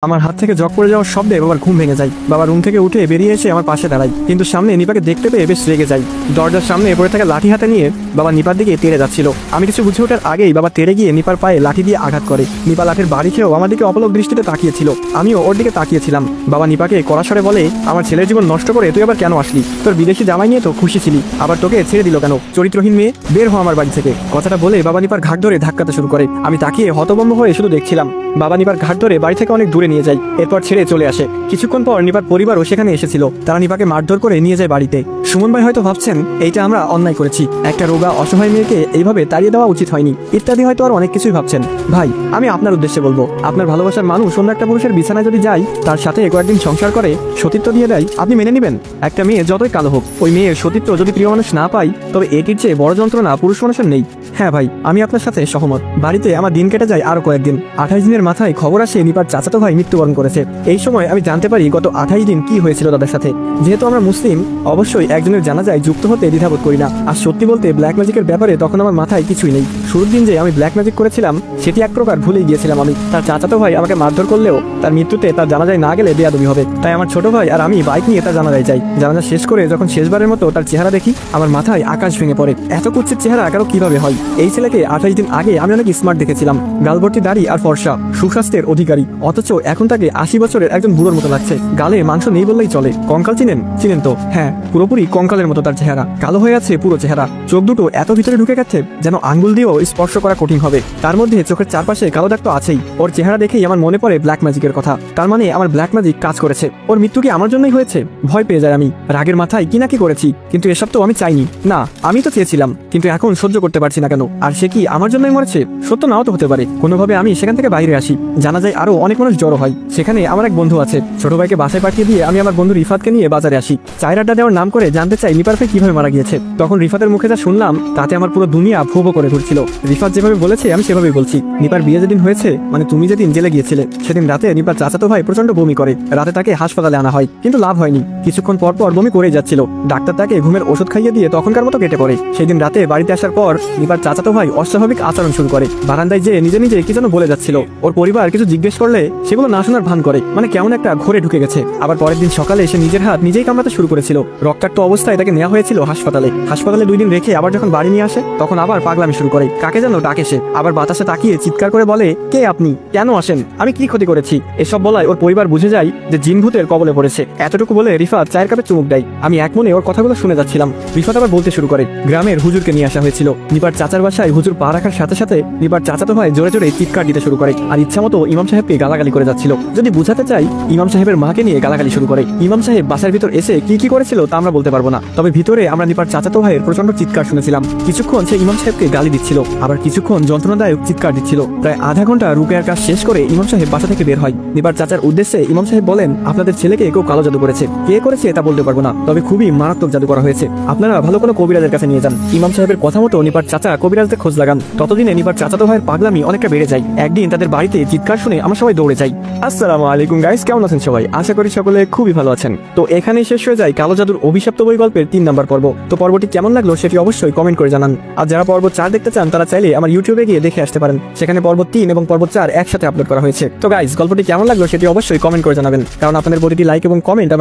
আমার হাত থেকে জগ পড়ে যাওয়ার শব্দে বাবার ঘুম ভেঙে যায়। বাবা রুম থেকে উঠে বেরিয়ে এসে আমার পাশে দাঁড়ায়, কিন্তু সামনে নিপাকে দেখতে পেয়ে বেশ রেগে যায়। দরজার সামনে পড়ে থাকা লাঠি হাতে নিয়ে বাবা নিপার দিকে তেড়ে যাচ্ছিল। আমি কিছু বুঝে ওঠার আগেই বাবা তেড়ে গিয়ে নিপার পায়ে লাঠি দিয়ে আঘাত করে। নিপা লাঠির বাড়ি খেয়েও আমার দিকে অপলক দৃষ্টিতে তাকিয়েছিল, আমিও ওর দিকে তাকিয়েছিলাম। বাবা নিপাকে কড়া স্বরে বলে, আমার ছেলের জীবন নষ্ট করে তুই আবার কেন আসলি? তোর বিদেশি জামাই নিয়ে তো খুশি ছিলি, আবার তোকে ছেড়ে দিল কেন? চরিত্রহীন মেয়ে, বের হ আমার বাড়ি থেকে। কথাটা বলে বাবা নিপার ঘাট ধরে ধাক্কাতে শুরু করে। আমি তাকিয়ে হতভম্ব হয়ে শুধু দেখছিলাম। বাবা নিপার ঘাট ধরে বাড়ি থেকে অনেক দূরে নিয়ে যায়, এরপর ছেড়ে চলে আসে। কিছুক্ষণ পর নিপার পরিবারও সেখানে এসেছিল। তারা নিপাকে মারধর করে নিয়ে যায় বাড়িতে। সুমন ভাই হয়তো ভাবছেন এইটা আমরা অন্যায় করেছি, একটা রোগা অসহায় মেয়েকে এইভাবে তাড়িয়ে দেওয়া উচিত হয়নি ইত্যাদি, হয়তো আর অনেক কিছুই ভাবছেন। ভাই, আমি আপনার উদ্দেশ্যে বলবো, আপনার ভালোবাসার মানুষ অন্য একটা পুরুষের বিছানায় যদি যায়, তার সাথে কয়েকদিন সংসার করে সতীত্ব দিয়ে দেয়, আপনি মেনে নেবেন? একটা মেয়ে যতই কালো হোক, ওই মেয়ের সতীত্ব যদি প্রিয় মানুষ না পাই, তবে এটির চেয়ে বড় যন্ত্রণা পুরুষ মানুষের নেই। হ্যাঁ ভাই, আমি আপনার সাথে সহমত। বাড়িতে আমার দিন কেটে যায় আরো কয়েকদিন। 28 দিনের মাথায় খবর আসে নিপার চাচাতো ভাই মৃত্যুবরণ করেছে। এই সময় আমি জানতে পারি গত 28 দিন কি হয়েছিল তাদের সাথে। যেহেতু আমরা মুসলিম, অবশ্যই একজনের জানাজায় যুক্ত হতে দ্বিধাবোধ করি না। আর সত্যি বলতে ব্ল্যাক ম্যাজিকের ব্যাপারে তখন আমার মাথায় কিছুই নেই। শুরুর দিন যে আমি ব্ল্যাক ম্যাজিক করেছিলাম, সেটি এক প্রকার ভুলেই গিয়েছিলাম আমি। তার চাচাতো ভাই আমাকে মারধর করলেও তার মৃত্যুতে তার জানাজায় না গেলে বেয়াদবি হবে, তাই আমার ছোট ভাই আর আমি বাইক নিয়ে তার জানাজায় যাই। জানাজা শেষ করে যখন শেষবারের মতো তার চেহারা দেখি, আমার মাথায় আকাশ ভেঙে পড়ে। এত কুৎসিত চেহারা কারো কিভাবে হয়? এই ছেলেকে 28 দিন আগে আমি অনেক স্মার্ট দেখেছিলাম, গালভর্তি দাড়ি আর ফর্সা, সুস্বাস্থ্যের অধিকারী, অথচ এখন তাকে 80 বছরের একজন বুড়োর মতো লাগছে। গালে মাংস নেই বললেই চলে। কঙ্কাল চিনেন? চিনেন তো? হ্যাঁ, পুরোপুরি কঙ্কালের মতো তার চেহারা। কালো হয়ে আছে পুরো চেহারা, চোখ দুটো এত ভিতরে ঢুকে গেছে যেন আঙ্গুল দিয়েও স্পর্শ করা কঠিন হবে। তার মধ্যে চোখের চারপাশে কালো দাগ তো আছেই। ওর চেহারা দেখেই আমার মনে পড়ে ব্ল্যাক ম্যাজিকের কথা। তার মানে আমার ব্ল্যাক ম্যাজিক কাজ করেছে। ওর মৃত্যু কি আমার জন্যই হয়েছে? ভয় পেয়ে যায় আমি। রাগের মাথায় কি না কি করেছি, কিন্তু এসব তো আমি চাইনি। না, আমি তো চেয়েছিলাম, কিন্তু এখন সহ্য করতে পারছি না কেন? আর সে কি আমার জন্যই মরেছে? সত্য নাও তো হতে পারে। কোনোভাবে আমি সেখান থেকে বাইরে আসি। জানা যায় আরো অনেক মানুষ জড়ো হয়। সেখানে আমার এক বন্ধু আছে। ছোট ভাইকে বাসায় পাঠিয়ে দিয়ে আমি আমার বন্ধু রিফাতকে নিয়ে বাজারে আসি। চায়ের আড্ডা দেওয়ার নাম করে জানতে চাই নিপার ভাই কিভাবে মারা গিয়েছে। তখন রিফাতের মুখে যা শুনলাম, তাতে আমার পুরো দুনিয়া ভো ভো করে ঘুরছিল। রিফাত যেভাবে বলেছে আমি সেভাবেই বলছি। নিপার বিয়ে যেদিন হয়েছে, মানে তুমি যেদিন জেলে গিয়েছিলে, সেদিন রাতে নিপার চাচাতো ভাই প্রচন্ড বমি করে। রাতে তাকে হাসপাতালে আনা হয়, কিন্তু লাভ হয়নি। কিছুক্ষণ পর পর বমি করেই যাচ্ছিল। ডাক্তার তাকে ঘুমের ওষুধ খাইয়ে দিয়ে তখনকার মতো কেটে পড়ে। সেদিন রাতে বাড়িতে আসার পর নিপার চাচাতো ভাই অস্বাভাবিক আচরণ শুরু করে। বারান্দায় যে নিজে নিজে কি যেন বলে যাচ্ছিল। ওর পরিবার কিছু জিজ্ঞেস করলে সেগুলো না শোনার ভান করে, মানে কেমন একটা ঘরে ঢুকে গেছে। আবার পরের দিন সকালে এসে নিজের হাত নিজেই কামড়াতে শুরু করেছিল। রক্তাক্ত অবস্থায় তাকে নেওয়া হয়েছিল হাসপাতালে 2 দিন রেখে আবার যখন বাড়ি নিয়ে আসে, তখন আবার পাগলামি শুরু করে। কাকে যেন ডাকে সে, আবার বাতাসে তাকিয়ে চিৎকার করে বলে, কে আপনি? কেন আসেন? আমি কি ক্ষতি করেছি? এসব বলায় ওর পরিবার বুঝে যায় যে জিন ভূতের কবলে পড়েছে। এতটুকু বলে রিফাত চায়ের কাপে চুমুক দেয়। আমি এক মনে ওর কথাগুলো শুনে যাচ্ছিলাম। রিফাত আবার বলতে শুরু করে, গ্রামের হুজুরকে নিয়ে আসা হয়েছিল। নিপার চাচার বাসায় হুজুর পা রাখার সাথে সাথে নিপার চাচাতো ভাই জোরে জোরে চিৎকার দিতে শুরু করে, আর ইচ্ছা মতো ইমাম সাহেবকে গালাগালি করে যাচ্ছিল। যদি বুঝাতে চাই, ইমাম সাহেবের মাকে নিয়ে গালাগালি শুরু করে। ইমাম সাহেব বাসার ভিতর এসে কি কি করেছিল তা আমরা বলতে পারবো না, তবে ভিতরে আমরা নিপার চাচাতো ভাইয়ের প্রচন্ড চিৎকার শুনেছিলাম। কিছুক্ষণ সে ইমাম সাহেবকে গালি দিচ্ছিল, আবার কিছুক্ষণ যন্ত্রণাদায়ক চিৎকার দিচ্ছিল। প্রায় আধা ঘন্টা রুকেয়ার কাজ শেষ করে ইমাম সাহেব বাসা থেকে বের হয়। নিপার চাচার উদ্দেশ্যে ইমাম সাহেব বলেন, আপনাদের ছেলেকে কেউ কালো জাদু করেছে। কে করেছে তা বলতে পারবো না, তবে খুবই মারাত্মক জাদু করা হয়েছে। আপনারা ভালো কোনো কবিরাজের কাছে নিয়ে যান। ইমাম সাহেবের কথা মতো নিপার চাচা কবিরাজদের খোঁজ লাগান। ততদিনে নিপার চাচাতো ভাইয়ের পাগলামি অনেকটা বেড়ে যায়। একদিন তাদের বাড়িতে চিৎকার শুনে আমরা সবাই দৌড়ে যাই। আসসালামু আলাইকুম গাইস, কেমন আছেন সবাই? আশা করি সকলে খুবই ভালো আছেন। তো এখানেই শেষ হয়ে যায় কালো জাদুর অভিশপ্ত বই গল্পের 3 নম্বর পর্ব। তো পর্বটি কেমন লাগলো সেটি অবশ্যই কমেন্ট করে জানান। আর যারা পর্ব 4 দেখতে চান, তারা চাইলে আমার ইউটিউবে গিয়ে দেখে আসতে পারেন। সেখানে পর্ব 3 এবং পর্ব 4 একসাথে আপলোড করা হয়েছে। তো গাইস, গল্পটি কেমন লাগলো সেটি অবশ্যই কমেন্ট করে জানাবেন, কারণ আপনাদের প্রতিটি লাইক এবং কমেন্ট